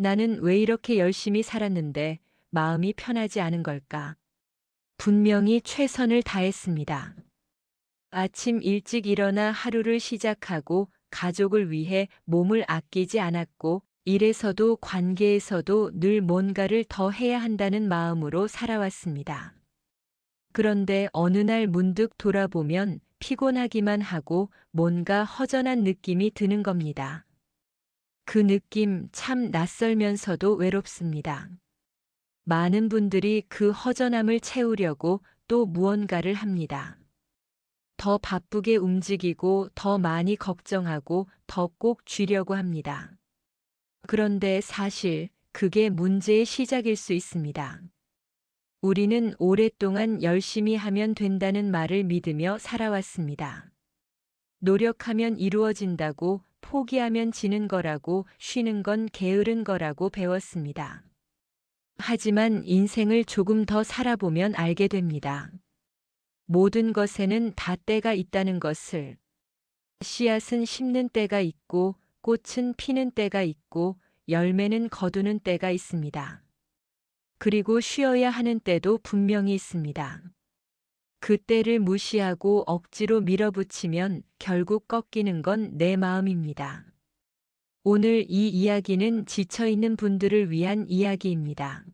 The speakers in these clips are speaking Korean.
나는 왜 이렇게 열심히 살았는데 마음이 편하지 않은 걸까? 분명히 최선을 다했습니다. 아침 일찍 일어나 하루를 시작하고 가족을 위해 몸을 아끼지 않았고 일에서도 관계에서도 늘 뭔가를 더 해야 한다는 마음으로 살아왔습니다. 그런데 어느 날 문득 돌아보면 피곤하기만 하고 뭔가 허전한 느낌이 드는 겁니다. 그 느낌 참 낯설면서도 외롭습니다. 많은 분들이 그 허전함을 채우려고 또 무언가를 합니다. 더 바쁘게 움직이고 더 많이 걱정하고 더 꼭 쥐려고 합니다. 그런데 사실 그게 문제의 시작일 수 있습니다. 우리는 오랫동안 열심히 하면 된다는 말을 믿으며 살아왔습니다. 노력하면 이루어진다고, 포기하면 지는 거라고, 쉬는 건 게으른 거라고 배웠습니다. 하지만 인생을 조금 더 살아보면 알게 됩니다. 모든 것에는 다 때가 있다는 것을. 씨앗은 심는 때가 있고, 꽃은 피는 때가 있고, 열매는 거두는 때가 있습니다. 그리고 쉬어야 하는 때도 분명히 있습니다. 그 때를 무시하고 억지로 밀어붙이면 결국 꺾이는 건 내 마음입니다. 오늘 이 이야기는 지쳐있는 분들을 위한 이야기입니다.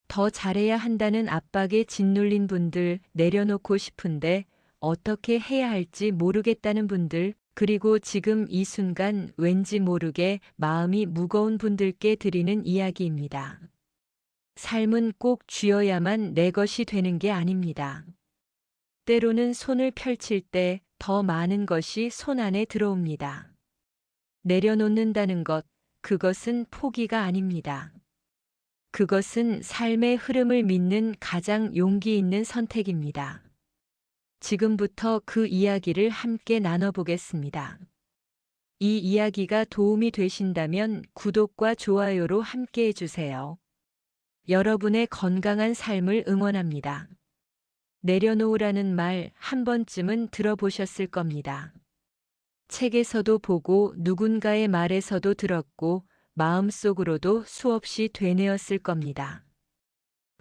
더 잘해야 한다는 압박에 짓눌린 분들, 내려놓고 싶은데 어떻게 해야 할지 모르겠다는 분들, 그리고 지금 이 순간 왠지 모르게 마음이 무거운 분들께 드리는 이야기입니다. 삶은 꼭 쥐어야만 내 것이 되는 게 아닙니다. 때로는 손을 펼칠 때 더 많은 것이 손 안에 들어옵니다. 내려놓는다는 것, 그것은 포기가 아닙니다. 그것은 삶의 흐름을 믿는 가장 용기 있는 선택입니다. 지금부터 그 이야기를 함께 나눠보겠습니다. 이 이야기가 도움이 되신다면 구독과 좋아요로 함께 해주세요. 여러분의 건강한 삶을 응원합니다. 내려놓으라는 말 한 번쯤은 들어보셨을 겁니다. 책에서도 보고 누군가의 말에서도 들었고 마음속으로도 수없이 되뇌었을 겁니다.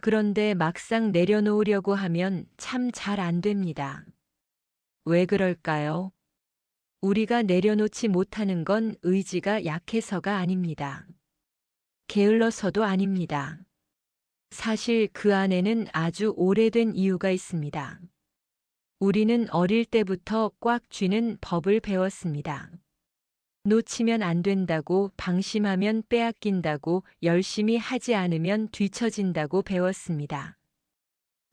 그런데 막상 내려놓으려고 하면 참 잘 안 됩니다. 왜 그럴까요? 우리가 내려놓지 못하는 건 의지가 약해서가 아닙니다. 게을러서도 아닙니다. 사실 그 안에는 아주 오래된 이유가 있습니다. 우리는 어릴 때부터 꽉 쥐는 법을 배웠습니다. 놓치면 안 된다고, 방심하면 빼앗긴다고, 열심히 하지 않으면 뒤처진다고 배웠습니다.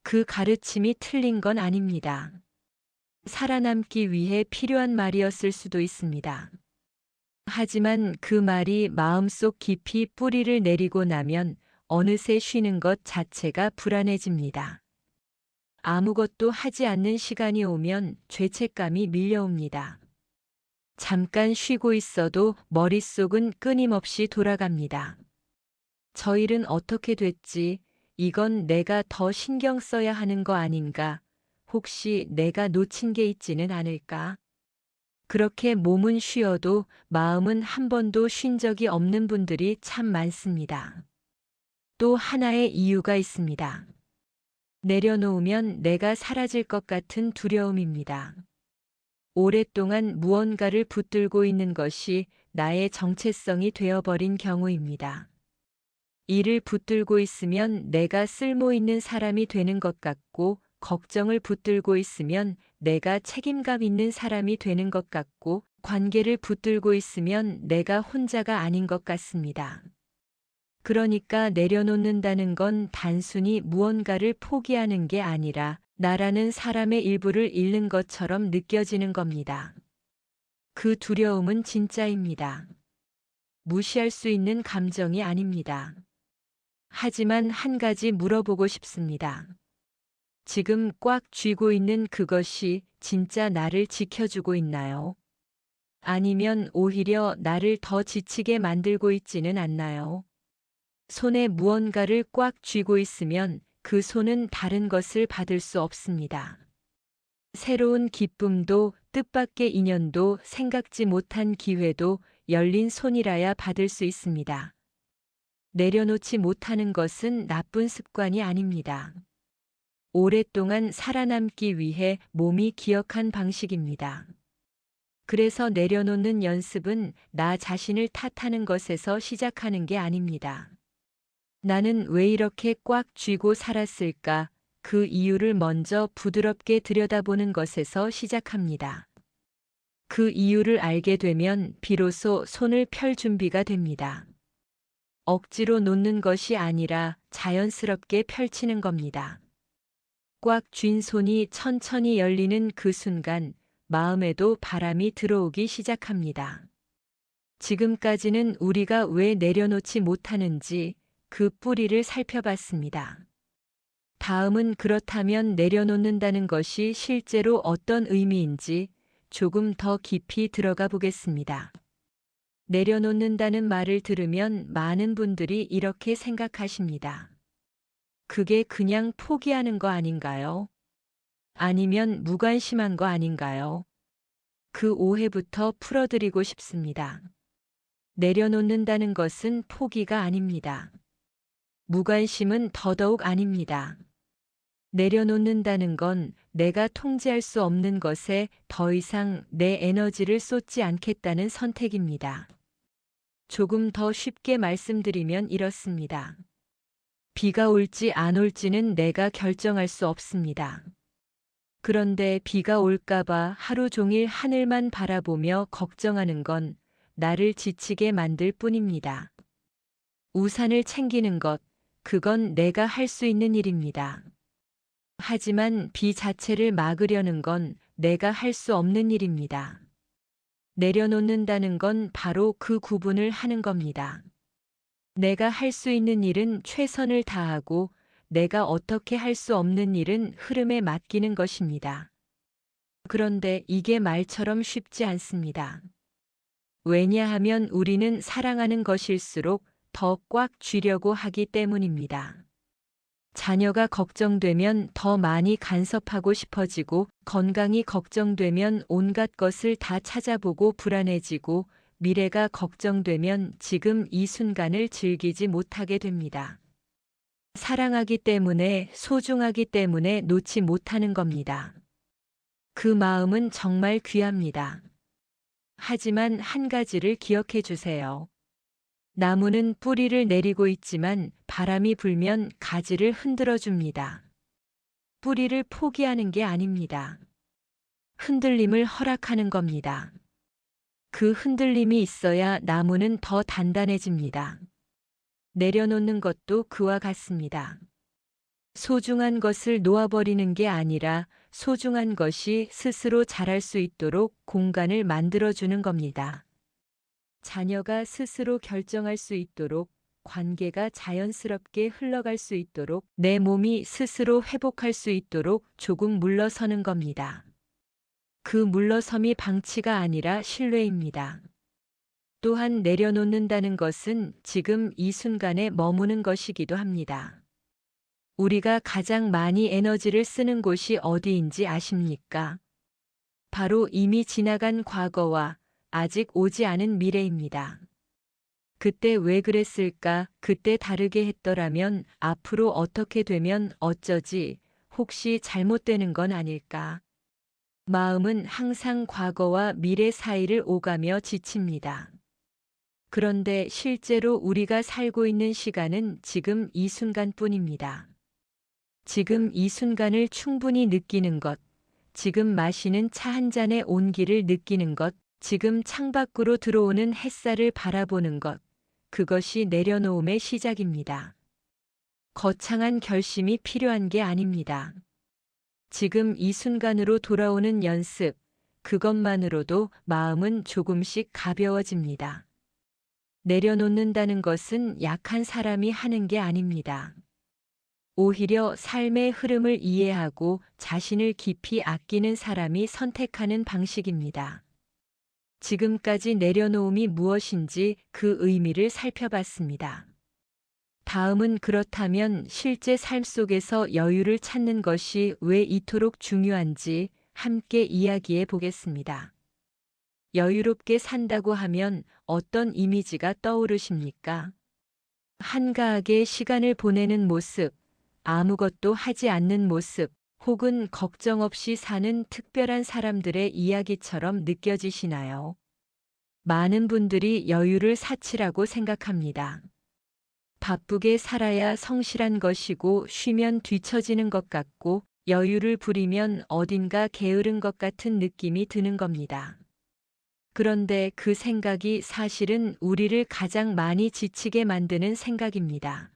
그 가르침이 틀린 건 아닙니다. 살아남기 위해 필요한 말이었을 수도 있습니다. 하지만 그 말이 마음속 깊이 뿌리를 내리고 나면 어느새 쉬는 것 자체가 불안해집니다. 아무것도 하지 않는 시간이 오면 죄책감이 밀려옵니다. 잠깐 쉬고 있어도 머릿속은 끊임없이 돌아갑니다. 저 일은 어떻게 됐지? 이건 내가 더 신경 써야 하는 거 아닌가? 혹시 내가 놓친 게 있지는 않을까? 그렇게 몸은 쉬어도 마음은 한 번도 쉰 적이 없는 분들이 참 많습니다. 또 하나의 이유가 있습니다. 내려놓으면 내가 사라질 것 같은 두려움입니다. 오랫동안 무언가를 붙들고 있는 것이 나의 정체성이 되어버린 경우입니다. 일을 붙들고 있으면 내가 쓸모 있는 사람이 되는 것 같고, 걱정을 붙들고 있으면 내가 책임감 있는 사람이 되는 것 같고, 관계를 붙들고 있으면 내가 혼자가 아닌 것 같습니다. 그러니까 내려놓는다는 건 단순히 무언가를 포기하는 게 아니라 나라는 사람의 일부를 잃는 것처럼 느껴지는 겁니다. 그 두려움은 진짜입니다. 무시할 수 있는 감정이 아닙니다. 하지만 한 가지 물어보고 싶습니다. 지금 꽉 쥐고 있는 그것이 진짜 나를 지켜주고 있나요? 아니면 오히려 나를 더 지치게 만들고 있지는 않나요? 손에 무언가를 꽉 쥐고 있으면 그 손은 다른 것을 받을 수 없습니다. 새로운 기쁨도 뜻밖의 인연도 생각지 못한 기회도 열린 손이라야 받을 수 있습니다. 내려놓지 못하는 것은 나쁜 습관이 아닙니다. 오랫동안 살아남기 위해 몸이 기억한 방식입니다. 그래서 내려놓는 연습은 나 자신을 탓하는 것에서 시작하는 게 아닙니다. 나는 왜 이렇게 꽉 쥐고 살았을까? 그 이유를 먼저 부드럽게 들여다보는 것에서 시작합니다. 그 이유를 알게 되면 비로소 손을 펼 준비가 됩니다. 억지로 놓는 것이 아니라 자연스럽게 펼치는 겁니다. 꽉 쥔 손이 천천히 열리는 그 순간 마음에도 바람이 들어오기 시작합니다. 지금까지는 우리가 왜 내려놓지 못하는지 그 뿌리를 살펴봤습니다. 다음은 그렇다면 내려놓는다는 것이 실제로 어떤 의미인지 조금 더 깊이 들어가 보겠습니다. 내려놓는다는 말을 들으면 많은 분들이 이렇게 생각하십니다. 그게 그냥 포기하는 거 아닌가요? 아니면 무관심한 거 아닌가요? 그 오해부터 풀어드리고 싶습니다. 내려놓는다는 것은 포기가 아닙니다. 무관심은 더더욱 아닙니다. 내려놓는다는 건 내가 통제할 수 없는 것에 더 이상 내 에너지를 쏟지 않겠다는 선택입니다. 조금 더 쉽게 말씀드리면 이렇습니다. 비가 올지 안 올지는 내가 결정할 수 없습니다. 그런데 비가 올까봐 하루 종일 하늘만 바라보며 걱정하는 건 나를 지치게 만들 뿐입니다. 우산을 챙기는 것, 그건 내가 할 수 있는 일입니다. 하지만 비 자체를 막으려는 건 내가 할 수 없는 일입니다. 내려놓는다는 건 바로 그 구분을 하는 겁니다. 내가 할 수 있는 일은 최선을 다하고 내가 어떻게 할 수 없는 일은 흐름에 맡기는 것입니다. 그런데 이게 말처럼 쉽지 않습니다. 왜냐하면 우리는 사랑하는 것일수록 더 꽉 쥐려고 하기 때문입니다. 자녀가 걱정되면 더 많이 간섭하고 싶어지고, 건강이 걱정되면 온갖 것을 다 찾아보고 불안해지고, 미래가 걱정되면 지금 이 순간을 즐기지 못하게 됩니다. 사랑하기 때문에, 소중하기 때문에 놓지 못하는 겁니다. 그 마음은 정말 귀합니다. 하지만 한 가지를 기억해 주세요. 나무는 뿌리를 내리고 있지만 바람이 불면 가지를 흔들어 줍니다. 뿌리를 포기하는 게 아닙니다. 흔들림을 허락하는 겁니다. 그 흔들림이 있어야 나무는 더 단단해집니다. 내려놓는 것도 그와 같습니다. 소중한 것을 놓아버리는 게 아니라 소중한 것이 스스로 자랄 수 있도록 공간을 만들어주는 겁니다. 자녀가 스스로 결정할 수 있도록, 관계가 자연스럽게 흘러갈 수 있도록, 내 몸이 스스로 회복할 수 있도록 조금 물러서는 겁니다. 그 물러섬이 방치가 아니라 신뢰입니다. 또한 내려놓는다는 것은 지금 이 순간에 머무는 것이기도 합니다. 우리가 가장 많이 에너지를 쓰는 곳이 어디인지 아십니까? 바로 이미 지나간 과거와 아직 오지 않은 미래입니다. 그때 왜 그랬을까? 그때 다르게 했더라면 앞으로 어떻게 되면 어쩌지? 혹시 잘못되는 건 아닐까? 마음은 항상 과거와 미래 사이를 오가며 지칩니다. 그런데 실제로 우리가 살고 있는 시간은 지금 이 순간뿐입니다. 지금 이 순간을 충분히 느끼는 것, 지금 마시는 차 한 잔의 온기를 느끼는 것, 지금 창밖으로 들어오는 햇살을 바라보는 것, 그것이 내려놓음의 시작입니다. 거창한 결심이 필요한 게 아닙니다. 지금 이 순간으로 돌아오는 연습, 그것만으로도 마음은 조금씩 가벼워집니다. 내려놓는다는 것은 약한 사람이 하는 게 아닙니다. 오히려 삶의 흐름을 이해하고 자신을 깊이 아끼는 사람이 선택하는 방식입니다. 지금까지 내려놓음이 무엇인지 그 의미를 살펴봤습니다. 다음은 그렇다면 실제 삶 속에서 여유를 찾는 것이 왜 이토록 중요한지 함께 이야기해 보겠습니다. 여유롭게 산다고 하면 어떤 이미지가 떠오르십니까? 한가하게 시간을 보내는 모습, 아무것도 하지 않는 모습, 혹은 걱정 없이 사는 특별한 사람들의 이야기처럼 느껴지시나요? 많은 분들이 여유를 사치라고 생각합니다. 바쁘게 살아야 성실한 것이고 쉬면 뒤처지는 것 같고 여유를 부리면 어딘가 게으른 것 같은 느낌이 드는 겁니다. 그런데 그 생각이 사실은 우리를 가장 많이 지치게 만드는 생각입니다.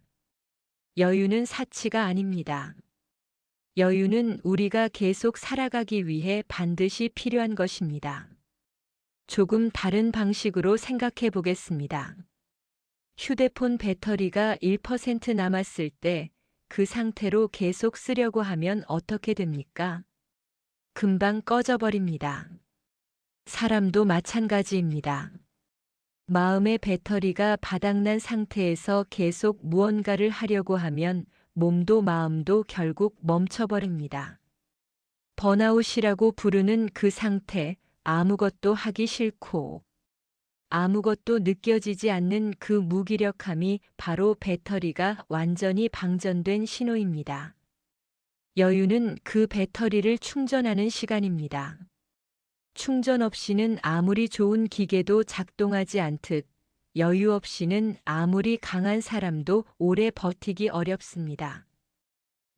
여유는 사치가 아닙니다. 여유는 우리가 계속 살아가기 위해 반드시 필요한 것입니다. 조금 다른 방식으로 생각해 보겠습니다. 휴대폰 배터리가 1% 남았을 때 그 상태로 계속 쓰려고 하면 어떻게 됩니까? 금방 꺼져버립니다. 사람도 마찬가지입니다. 마음의 배터리가 바닥난 상태에서 계속 무언가를 하려고 하면 몸도 마음도 결국 멈춰버립니다. 번아웃이라고 부르는 그 상태, 아무것도 하기 싫고 아무것도 느껴지지 않는 그 무기력함이 바로 배터리가 완전히 방전된 신호입니다. 여유는 그 배터리를 충전하는 시간입니다. 충전 없이는 아무리 좋은 기계도 작동하지 않듯 여유 없이는 아무리 강한 사람도 오래 버티기 어렵습니다.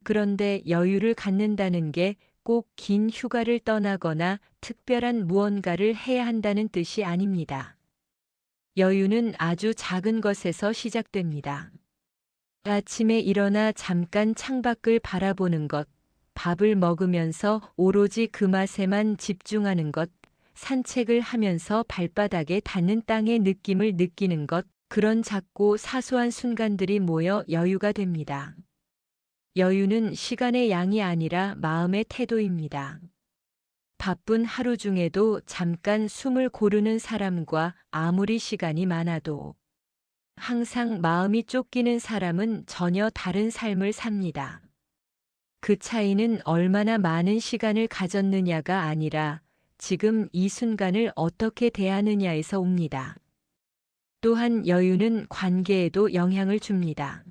그런데 여유를 갖는다는 게 꼭 긴 휴가를 떠나거나 특별한 무언가를 해야 한다는 뜻이 아닙니다. 여유는 아주 작은 것에서 시작됩니다. 아침에 일어나 잠깐 창밖을 바라보는 것, 밥을 먹으면서 오로지 그 맛에만 집중하는 것, 산책을 하면서 발바닥에 닿는 땅의 느낌을 느끼는 것, 그런 작고 사소한 순간들이 모여 여유가 됩니다. 여유는 시간의 양이 아니라 마음의 태도입니다. 바쁜 하루 중에도 잠깐 숨을 고르는 사람과 아무리 시간이 많아도 항상 마음이 쫓기는 사람은 전혀 다른 삶을 삽니다. 그 차이는 얼마나 많은 시간을 가졌느냐가 아니라 지금 이 순간을 어떻게 대하느냐에서 옵니다. 또한 여유는 관계에도 영향을 줍니다.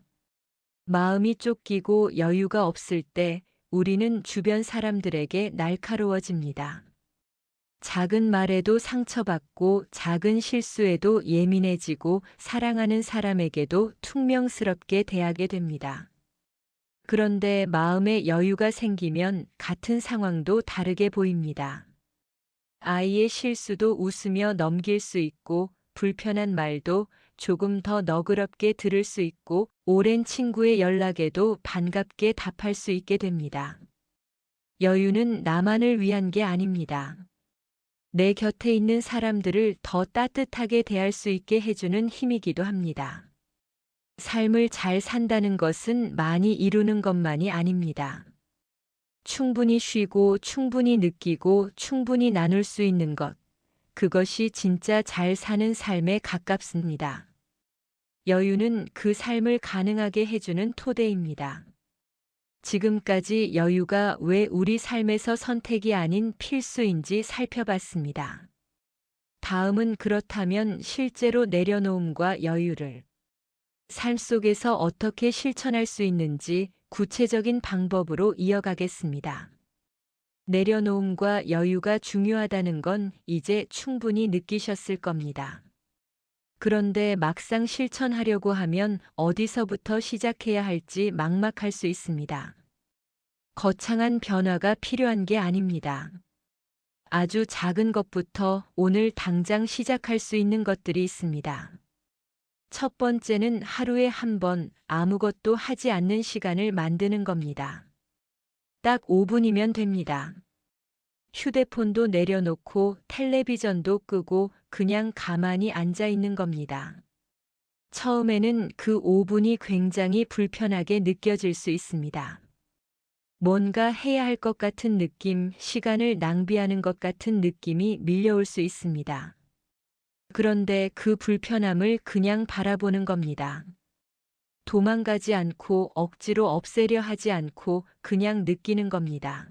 마음이 쫓기고 여유가 없을 때 우리는 주변 사람들에게 날카로워집니다. 작은 말에도 상처받고 작은 실수에도 예민해지고 사랑하는 사람에게도 퉁명스럽게 대하게 됩니다. 그런데 마음에 여유가 생기면 같은 상황도 다르게 보입니다. 아이의 실수도 웃으며 넘길 수 있고 불편한 말도 조금 더 너그럽게 들을 수 있고 오랜 친구의 연락에도 반갑게 답할 수 있게 됩니다. 여유는 나만을 위한 게 아닙니다. 내 곁에 있는 사람들을 더 따뜻하게 대할 수 있게 해주는 힘이기도 합니다. 삶을 잘 산다는 것은 많이 이루는 것만이 아닙니다. 충분히 쉬고 충분히 느끼고 충분히 나눌 수 있는 것, 그것이 진짜 잘 사는 삶에 가깝습니다. 여유는 그 삶을 가능하게 해주는 토대입니다. 지금까지 여유가 왜 우리 삶에서 선택이 아닌 필수인지 살펴봤습니다. 다음은 그렇다면 실제로 내려놓음과 여유를 삶 속에서 어떻게 실천할 수 있는지 구체적인 방법으로 이어가겠습니다. 내려놓음과 여유가 중요하다는 건 이제 충분히 느끼셨을 겁니다. 그런데 막상 실천하려고 하면 어디서부터 시작해야 할지 막막할 수 있습니다. 거창한 변화가 필요한 게 아닙니다. 아주 작은 것부터 오늘 당장 시작할 수 있는 것들이 있습니다. 첫 번째는 하루에 한 번 아무것도 하지 않는 시간을 만드는 겁니다. 딱 5분이면 됩니다. 휴대폰도 내려놓고 텔레비전도 끄고 그냥 가만히 앉아 있는 겁니다. 처음에는 그 5분이 굉장히 불편하게 느껴질 수 있습니다. 뭔가 해야 할 것 같은 느낌, 시간을 낭비하는 것 같은 느낌이 밀려올 수 있습니다. 그런데 그 불편함을 그냥 바라보는 겁니다. 도망가지 않고 억지로 없애려 하지 않고 그냥 느끼는 겁니다.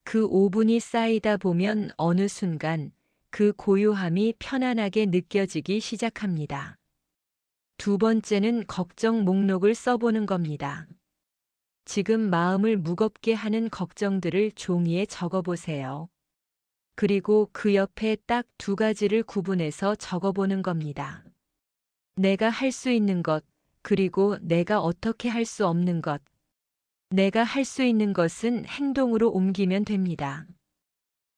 그 5분이 쌓이다 보면 어느 순간 그 고요함이 편안하게 느껴지기 시작합니다. 두 번째는 걱정 목록을 써보는 겁니다. 지금 마음을 무겁게 하는 걱정들을 종이에 적어보세요. 그리고 그 옆에 딱 두 가지를 구분해서 적어보는 겁니다. 내가 할 수 있는 것, 그리고 내가 어떻게 할 수 없는 것. 내가 할 수 있는 것은 행동으로 옮기면 됩니다.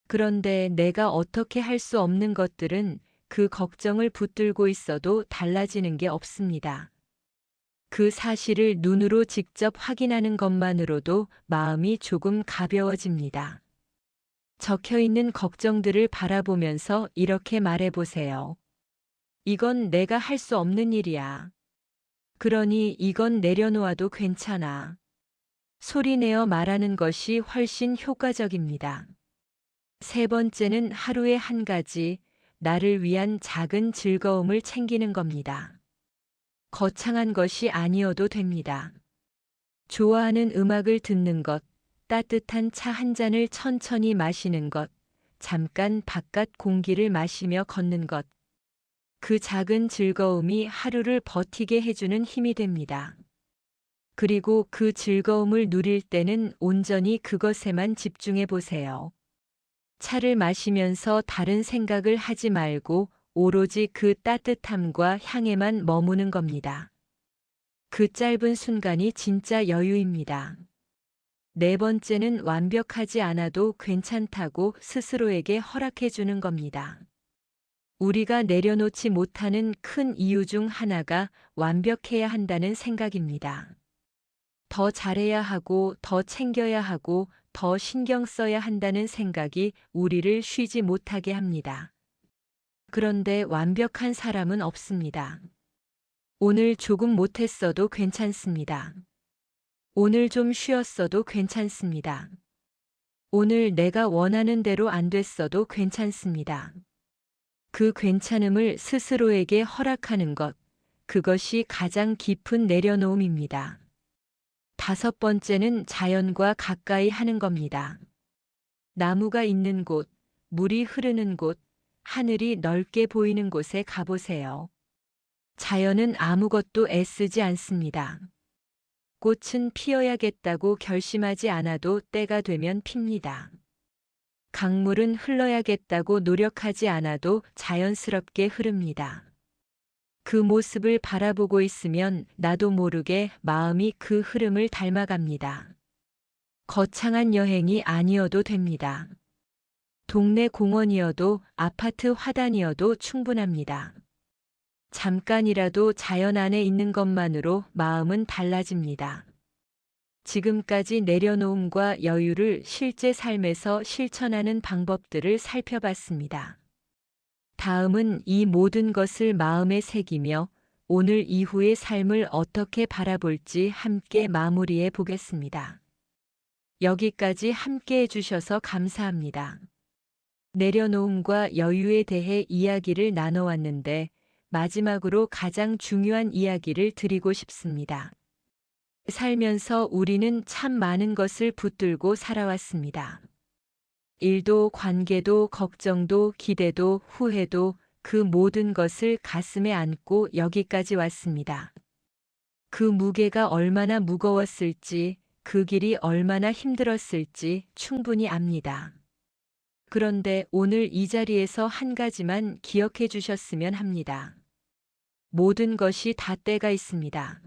그런데 내가 어떻게 할 수 없는 것들은 그 걱정을 붙들고 있어도 달라지는 게 없습니다. 그 사실을 눈으로 직접 확인하는 것만으로도 마음이 조금 가벼워집니다. 적혀 있는 걱정들을 바라보면서 이렇게 말해보세요. 이건 내가 할 수 없는 일이야. 그러니 이건 내려놓아도 괜찮아. 소리내어 말하는 것이 훨씬 효과적입니다. 세 번째는 하루에 한 가지, 나를 위한 작은 즐거움을 챙기는 겁니다. 거창한 것이 아니어도 됩니다. 좋아하는 음악을 듣는 것, 따뜻한 차 한 잔을 천천히 마시는 것, 잠깐 바깥 공기를 마시며 걷는 것. 그 작은 즐거움이 하루를 버티게 해주는 힘이 됩니다. 그리고 그 즐거움을 누릴 때는 온전히 그것에만 집중해 보세요. 차를 마시면서 다른 생각을 하지 말고 오로지 그 따뜻함과 향에만 머무는 겁니다. 그 짧은 순간이 진짜 여유입니다. 네 번째는 완벽하지 않아도 괜찮다고 스스로에게 허락해 주는 겁니다. 우리가 내려놓지 못하는 큰 이유 중 하나가 완벽해야 한다는 생각입니다. 더 잘해야 하고, 더 챙겨야 하고, 더 신경 써야 한다는 생각이 우리를 쉬지 못하게 합니다. 그런데 완벽한 사람은 없습니다. 오늘 조금 못했어도 괜찮습니다. 오늘 좀 쉬었어도 괜찮습니다. 오늘 내가 원하는 대로 안 됐어도 괜찮습니다. 그 괜찮음을 스스로에게 허락하는 것, 그것이 가장 깊은 내려놓음입니다. 다섯 번째는 자연과 가까이 하는 겁니다. 나무가 있는 곳, 물이 흐르는 곳, 하늘이 넓게 보이는 곳에 가보세요. 자연은 아무것도 애쓰지 않습니다. 꽃은 피어야겠다고 결심하지 않아도 때가 되면 핍니다. 강물은 흘러야겠다고 노력하지 않아도 자연스럽게 흐릅니다. 그 모습을 바라보고 있으면 나도 모르게 마음이 그 흐름을 닮아갑니다. 거창한 여행이 아니어도 됩니다. 동네 공원이어도 아파트 화단이어도 충분합니다. 잠깐이라도 자연 안에 있는 것만으로 마음은 달라집니다. 지금까지 내려놓음과 여유를 실제 삶에서 실천하는 방법들을 살펴봤습니다. 다음은 이 모든 것을 마음에 새기며 오늘 이후의 삶을 어떻게 바라볼지 함께 마무리해 보겠습니다. 여기까지 함께 해주셔서 감사합니다. 내려놓음과 여유에 대해 이야기를 나눠왔는데 마지막으로 가장 중요한 이야기를 드리고 싶습니다. 살면서 우리는 참 많은 것을 붙들고 살아왔습니다. 일도, 관계도, 걱정도, 기대도, 후회도 그 모든 것을 가슴에 안고 여기까지 왔습니다. 그 무게가 얼마나 무거웠을지, 그 길이 얼마나 힘들었을지 충분히 압니다. 그런데 오늘 이 자리에서 한 가지만 기억해 주셨으면 합니다. 모든 것이 다 때가 있습니다.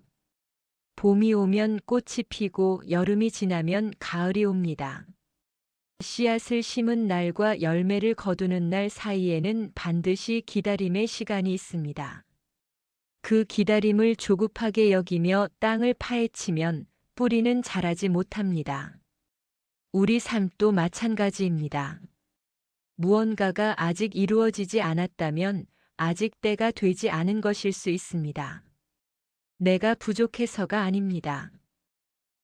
봄이 오면 꽃이 피고 여름이 지나면 가을이 옵니다. 씨앗을 심은 날과 열매를 거두는 날 사이에는 반드시 기다림의 시간이 있습니다. 그 기다림을 조급하게 여기며 땅을 파헤치면 뿌리는 자라지 못합니다. 우리 삶도 마찬가지입니다. 무언가가 아직 이루어지지 않았다면 아직 때가 되지 않은 것일 수 있습니다. 내가 부족해서가 아닙니다.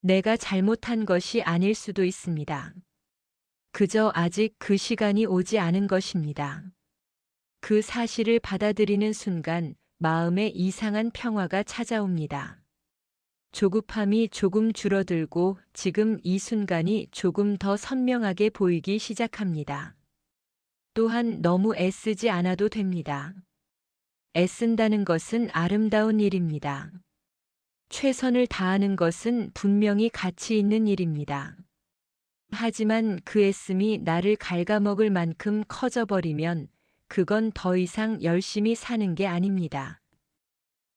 내가 잘못한 것이 아닐 수도 있습니다. 그저 아직 그 시간이 오지 않은 것입니다. 그 사실을 받아들이는 순간 마음에 이상한 평화가 찾아옵니다. 조급함이 조금 줄어들고 지금 이 순간이 조금 더 선명하게 보이기 시작합니다. 또한 너무 애쓰지 않아도 됩니다. 애쓴다는 것은 아름다운 일입니다. 최선을 다하는 것은 분명히 가치 있는 일입니다. 하지만 그 애씀이 나를 갉아먹을 만큼 커져버리면 그건 더 이상 열심히 사는 게 아닙니다.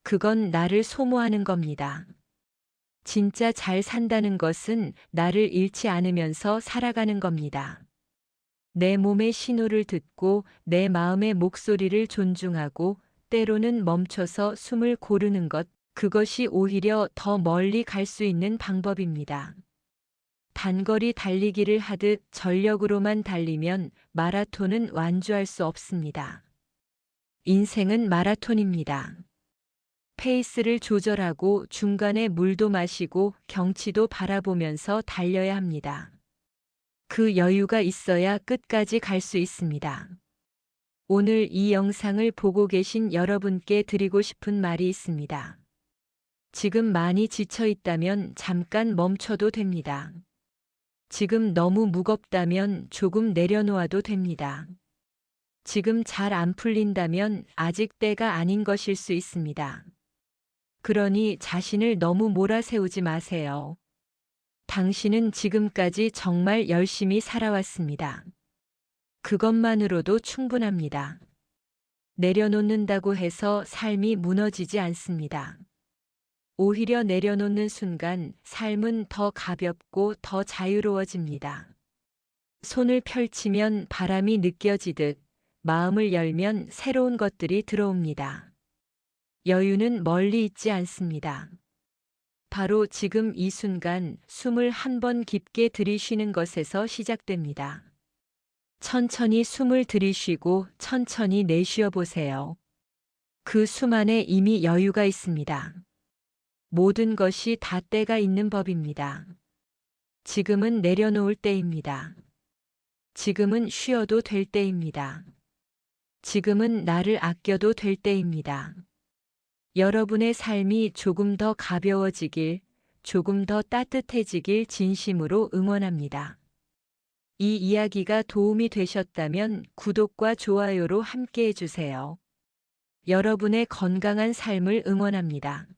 그건 나를 소모하는 겁니다. 진짜 잘 산다는 것은 나를 잃지 않으면서 살아가는 겁니다. 내 몸의 신호를 듣고 내 마음의 목소리를 존중하고 때로는 멈춰서 숨을 고르는 것, 그것이 오히려 더 멀리 갈 수 있는 방법입니다. 단거리 달리기를 하듯 전력으로만 달리면 마라톤은 완주할 수 없습니다. 인생은 마라톤입니다. 페이스를 조절하고 중간에 물도 마시고 경치도 바라보면서 달려야 합니다. 그 여유가 있어야 끝까지 갈 수 있습니다. 오늘 이 영상을 보고 계신 여러분께 드리고 싶은 말이 있습니다. 지금 많이 지쳐 있다면 잠깐 멈춰도 됩니다. 지금 너무 무겁다면 조금 내려놓아도 됩니다. 지금 잘 안 풀린다면 아직 때가 아닌 것일 수 있습니다. 그러니 자신을 너무 몰아세우지 마세요. 당신은 지금까지 정말 열심히 살아왔습니다. 그것만으로도 충분합니다. 내려놓는다고 해서 삶이 무너지지 않습니다. 오히려 내려놓는 순간 삶은 더 가볍고 더 자유로워집니다. 손을 펼치면 바람이 느껴지듯 마음을 열면 새로운 것들이 들어옵니다. 여유는 멀리 있지 않습니다. 바로 지금 이 순간 숨을 한 번 깊게 들이쉬는 것에서 시작됩니다. 천천히 숨을 들이쉬고 천천히 내쉬어 보세요. 그 숨 안에 이미 여유가 있습니다. 모든 것이 다 때가 있는 법입니다. 지금은 내려놓을 때입니다. 지금은 쉬어도 될 때입니다. 지금은 나를 아껴도 될 때입니다. 여러분의 삶이 조금 더 가벼워지길, 조금 더 따뜻해지길 진심으로 응원합니다. 이 이야기가 도움이 되셨다면 구독과 좋아요로 함께 해주세요. 여러분의 건강한 삶을 응원합니다.